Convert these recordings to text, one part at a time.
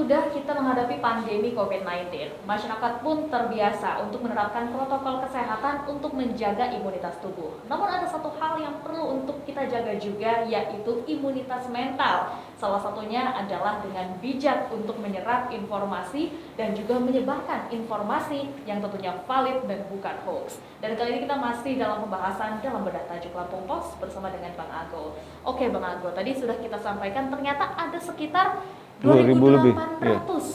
sudah kita menghadapi pandemi COVID-19, masyarakat pun terbiasa untuk menerapkan protokol kesehatan untuk menjaga imunitas tubuh. Namun ada satu hal yang perlu untuk kita jaga juga, yaitu imunitas mental. Salah satunya adalah dengan bijak untuk menyerap informasi dan juga menyebarkan informasi yang tentunya valid dan bukan hoax. Dan kali ini kita masih dalam pembahasan dalam bedah tajuk Lampung Pos bersama dengan Bang Ago. Oke Bang Ago, tadi sudah kita sampaikan ternyata ada sekitar 2000 lebih,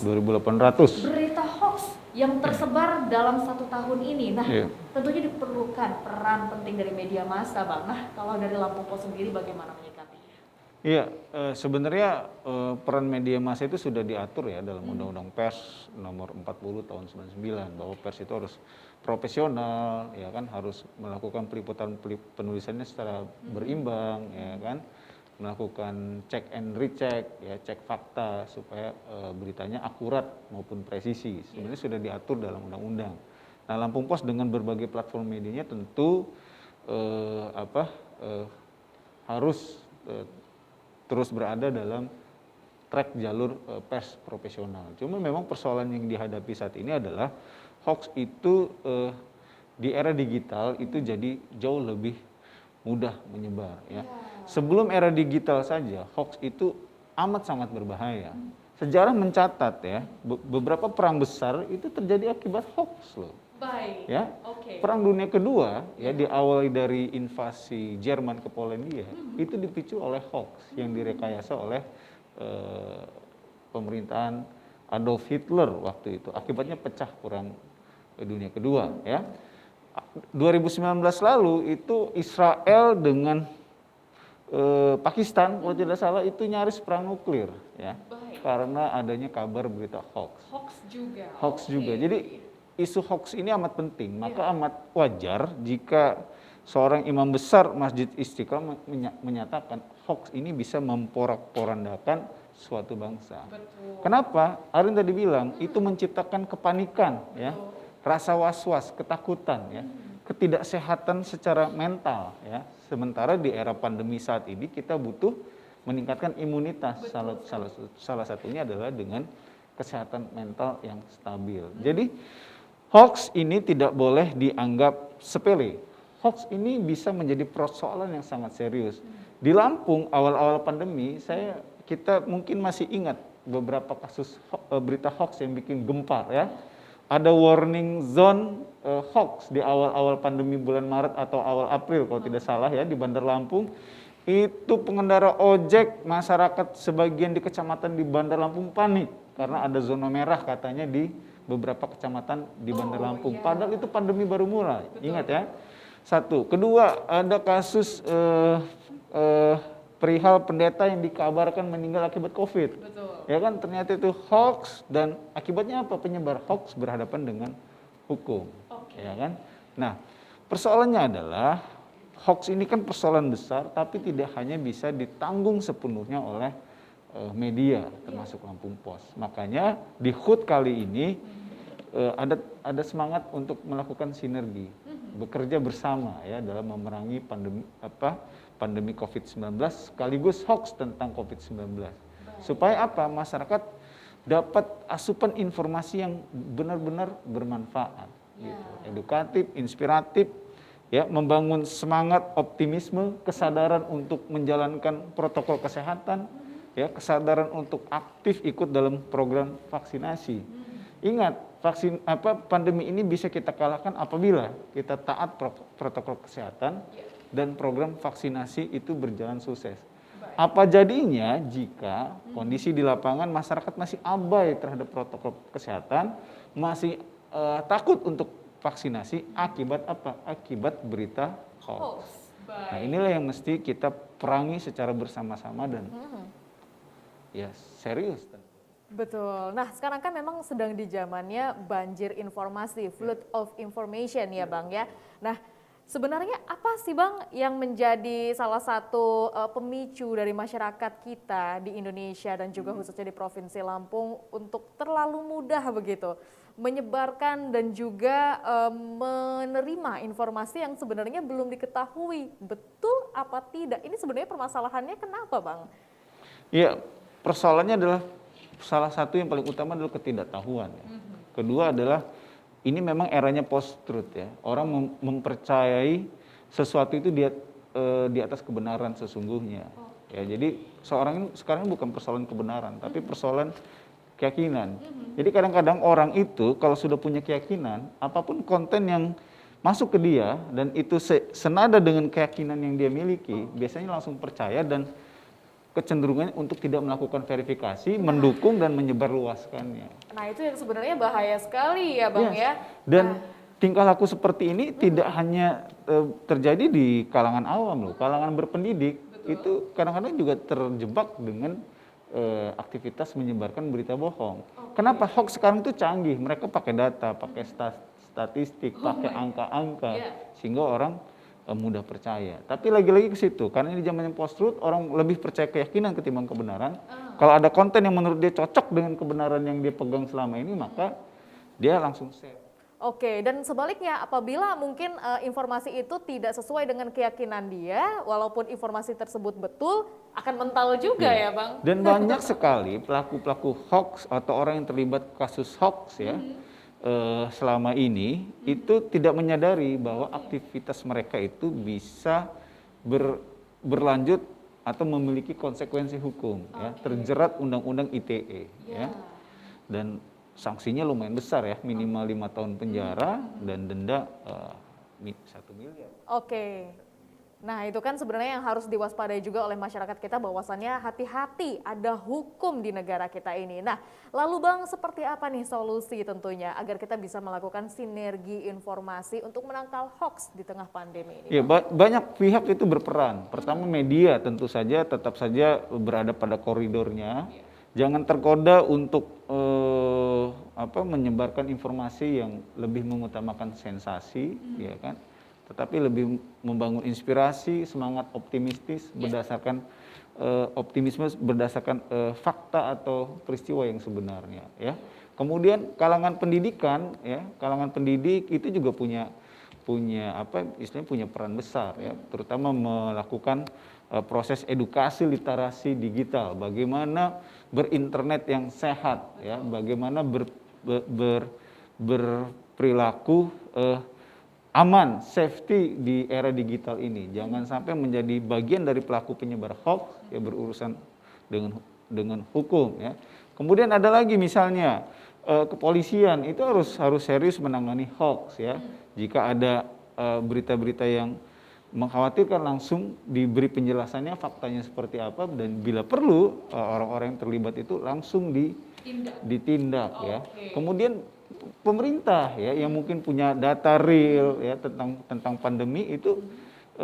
2.800 berita hoax yang tersebar dalam 1 tahun ini. Nah, tentunya diperlukan peran penting dari media massa, Bang. Nah, kalau dari Lampung Pos sendiri bagaimana menyikapinya? Iya, sebenarnya peran media massa itu sudah diatur ya dalam Undang-Undang Pers nomor 40 tahun 99 bahwa pers itu harus profesional, ya kan, harus melakukan peliputan penulisannya secara berimbang, ya kan, melakukan cek and recheck, ya, cek fakta supaya beritanya akurat maupun presisi. Sebenarnya sudah diatur dalam undang-undang. Nah, Lampung Pos dengan berbagai platform medianya tentu harus terus berada dalam track jalur pers profesional. Cuma memang persoalan yang dihadapi saat ini adalah hoax itu di era digital itu jadi jauh lebih mudah menyebar, ya. Sebelum era digital saja, hoax itu amat sangat berbahaya. Sejarah mencatat ya, beberapa perang besar itu terjadi akibat hoax loh. Baik. Ya, Perang Dunia Kedua ya diawali dari invasi Jerman ke Polandia itu dipicu oleh hoax yang direkayasa oleh pemerintahan Adolf Hitler waktu itu. Akibatnya pecah Perang Dunia Kedua ya. 2019 lalu itu Israel dengan Pakistan kalau tidak salah itu nyaris perang nuklir ya. Karena adanya kabar berita hoax. Hoax juga. Jadi isu hoax ini amat penting, maka amat wajar jika seorang imam besar Masjid Istiqlal menyatakan hoax ini bisa memporak-porandakan suatu bangsa. Kenapa? Arin tadi bilang itu menciptakan kepanikan ya. Rasa was-was, ketakutan ya, ketidaksehatan secara mental ya. Sementara di era pandemi saat ini kita butuh meningkatkan imunitas. Salah satunya adalah dengan kesehatan mental yang stabil. Jadi hoax ini tidak boleh dianggap sepele. Hoax ini bisa menjadi persoalan yang sangat serius. Di Lampung awal-awal pandemi kita mungkin masih ingat beberapa kasus berita hoax yang bikin gempar ya. Ada warning zone hoax di awal-awal pandemi bulan Maret atau awal April kalau tidak salah ya di Bandar Lampung. Itu pengendara ojek, masyarakat sebagian di kecamatan di Bandar Lampung panik karena ada zona merah katanya di beberapa kecamatan di Bandar Lampung. Padahal itu pandemi baru mulai. Ingat ya. Satu. Kedua, ada kasus perihal pendeta yang dikabarkan meninggal akibat COVID. Ya kan, ternyata itu hoax dan akibatnya apa? Penyebar hoax berhadapan dengan hukum. Ya kan? Nah, persoalannya adalah hoax ini kan persoalan besar tapi tidak hanya bisa ditanggung sepenuhnya oleh media termasuk Lampung Pos. Makanya di HUT kali ini ada semangat untuk melakukan sinergi, bekerja bersama ya dalam memerangi pandemi COVID-19 sekaligus hoax tentang COVID-19. Supaya apa? Masyarakat dapat asupan informasi yang benar-benar bermanfaat, gitu. Edukatif, inspiratif, ya, membangun semangat, optimisme, kesadaran untuk menjalankan protokol kesehatan, ya, kesadaran untuk aktif ikut dalam program vaksinasi. Ingat, pandemi ini bisa kita kalahkan apabila kita taat protokol kesehatan dan program vaksinasi itu berjalan sukses. Apa jadinya jika kondisi di lapangan masyarakat masih abai terhadap protokol kesehatan, masih takut untuk vaksinasi, akibat apa? Akibat berita hoax. Nah, inilah yang mesti kita perangi secara bersama-sama dan ya serius. Betul. Nah, sekarang kan memang sedang di zamannya banjir informasi, flood of information ya Bang ya. Nah, sebenarnya apa sih Bang yang menjadi salah satu pemicu dari masyarakat kita di Indonesia dan juga khususnya di Provinsi Lampung untuk terlalu mudah begitu menyebarkan dan juga menerima informasi yang sebenarnya belum diketahui betul apa tidak? Ini sebenarnya permasalahannya kenapa Bang? Iya, persoalannya adalah salah satu yang paling utama adalah ketidaktahuan. Ya. Kedua adalah ini memang eranya post-truth ya. Orang mempercayai sesuatu itu di atas kebenaran sesungguhnya. Ya, jadi seorang ini sekarang bukan persoalan kebenaran, tapi persoalan keyakinan. Jadi kadang-kadang orang itu kalau sudah punya keyakinan, apapun konten yang masuk ke dia dan itu senada dengan keyakinan yang dia miliki, biasanya langsung percaya dan kecenderungannya untuk tidak melakukan verifikasi, mendukung dan menyebarluaskannya. Nah itu yang sebenarnya bahaya sekali ya Bang ya. Dan tingkah laku seperti ini tidak hanya terjadi di kalangan awam loh, kalangan berpendidik itu kadang-kadang juga terjebak dengan aktivitas menyebarkan berita bohong. Kenapa hoax sekarang itu canggih? Mereka pakai data, pakai statistik, pakai angka-angka, sehingga orang mudah percaya. Tapi lagi-lagi ke situ, karena di zaman yang post-truth, orang lebih percaya keyakinan ketimbang kebenaran. Kalau ada konten yang menurut dia cocok dengan kebenaran yang dia pegang selama ini, maka dia langsung share. Oke, dan sebaliknya apabila mungkin informasi itu tidak sesuai dengan keyakinan dia, walaupun informasi tersebut betul, akan mental juga ya Bang? Dan banyak sekali pelaku-pelaku hoax atau orang yang terlibat kasus hoax ya, selama ini itu tidak menyadari bahwa aktivitas mereka itu bisa berlanjut atau memiliki konsekuensi hukum ya, terjerat undang-undang ITE ya. Dan sanksinya lumayan besar ya, minimal 5 tahun penjara dan denda 1 miliar. Oke. Nah itu kan sebenarnya yang harus diwaspadai juga oleh masyarakat kita, bahwasannya hati-hati ada hukum di negara kita ini. Nah lalu Bang, seperti apa nih solusi tentunya agar kita bisa melakukan sinergi informasi untuk menangkal hoax di tengah pandemi ini? Ya, banyak pihak itu berperan. Pertama media tentu saja tetap saja berada pada koridornya. Jangan tergoda untuk menyebarkan informasi yang lebih mengutamakan sensasi, ya kan? Tetapi lebih membangun inspirasi, semangat optimistis berdasarkan optimisme berdasarkan fakta atau peristiwa yang sebenarnya. Ya. Kemudian kalangan pendidikan, ya, kalangan pendidik itu juga punya peran besar, ya, terutama melakukan proses edukasi literasi digital, bagaimana berinternet yang sehat, ya, bagaimana berperilaku aman, safety di era digital ini. Jangan sampai menjadi bagian dari pelaku penyebar hoax yang berurusan dengan hukum. Ya. Kemudian ada lagi misalnya kepolisian itu harus serius menangani hoax. Ya. Jika ada berita-berita yang mengkhawatirkan langsung diberi penjelasannya, faktanya seperti apa, dan bila perlu orang-orang yang terlibat itu langsung ditindak. Ya. Kemudian pemerintah ya yang mungkin punya data real ya tentang pandemi itu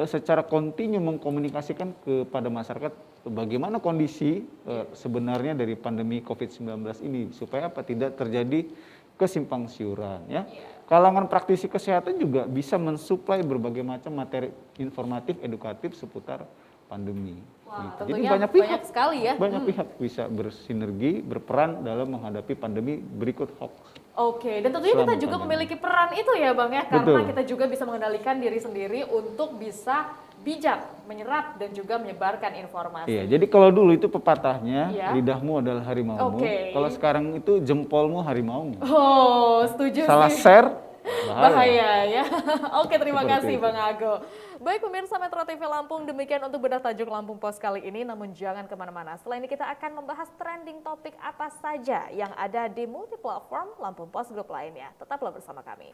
secara kontinu mengkomunikasikan kepada masyarakat bagaimana kondisi sebenarnya dari pandemi COVID-19 ini supaya tidak terjadi kesimpang siuran ya. Kalangan praktisi kesehatan juga bisa mensuplai berbagai macam materi informatif edukatif seputar pandemi. Wah, Jadi tentunya banyak sekali ya. Banyak pihak bisa bersinergi, berperan dalam menghadapi pandemi berikut hoax. Oke, dan tentunya kita juga memiliki peran itu ya Bang ya, karena kita juga bisa mengendalikan diri sendiri untuk bisa bijak menyerap dan juga menyebarkan informasi. Iya, jadi kalau dulu itu pepatahnya lidahmu adalah harimaumu, kalau sekarang itu jempolmu harimaumu. Oh, setuju Salah sih. share bahaya ya. Oke, terima kasih Bang Ago. Baik pemirsa Metro TV Lampung, demikian untuk bedah tajuk Lampung Post kali ini. Namun jangan kemana-mana, setelah ini kita akan membahas trending topik apa saja yang ada di multi platform Lampung Post Group lainnya. Tetaplah bersama kami.